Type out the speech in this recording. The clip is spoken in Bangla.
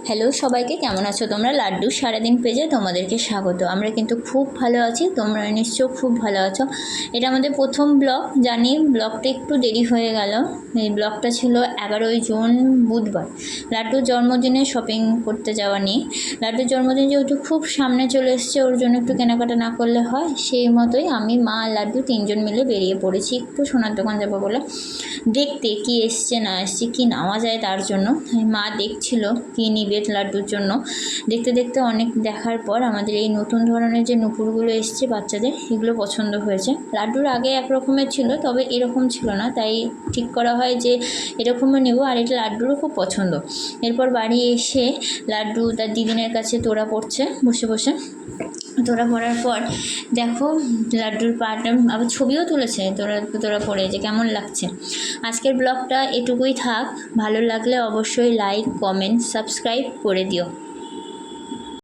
হ্যালো সবাইকে, কেমন আছো তোমরা? লাড্ডু সারাদিন পেজে তোমাদেরকে স্বাগত। আমরা কিন্তু খুব ভালো আছি, তোমরা নিশ্চয় খুব ভালো আছো। এটা আমাদের প্রথম ব্লগ, জানি ব্লগটা একটু দেরি হয়ে গেল। এই ব্লগটা ছিল 11ই জুন বুধবার, লাড্ডুর জন্মদিনে শপিং করতে যাওয়া নিয়ে। লাড্ডুর জন্মদিন যেহেতু খুব সামনে চলে এসছে, ওর জন্য একটু কেনাকাটা না করলে হয়, সেই মতোই আমি, মা, লাড্ডু তিনজন মিলে বেরিয়ে পড়েছি একটু সোনার দোকান যাবো বলে, দেখতে কি এসছে না এসছে, কি নেওয়া যায় তার জন্য। মা দেখছিল কি নিবে লাড্ডুর জন্য। দেখতে দেখতে অনেক দেখার পর আমাদের এই নতুন ধরনের যে নুপুরগুলো এসছে বাচ্চাদের, এগুলো পছন্দ হয়েছে। লাড্ডুর আগে এক রকমের ছিল, তবে এরকম ছিল না, তাই ঠিক করা হয় যে এরকমও নেব। আর এটা লাড্ডুরও খুব পছন্দ। এরপর বাড়ি এসে লাড্ডু তার দিদিনের কাছে তোড়া পড়ছে বসে বসে। তোড়া পড়ার পর দেখো লাড্ডুর পাটা আবার ছবিও তুলেছে তোড়া পড়ে, যে কেমন লাগছে। আজকের ব্লগটা এটুকুই থাক, ভালো লাগলে অবশ্যই লাইক, কমেন্ট, সাবস্ক্রাইব করে দিও।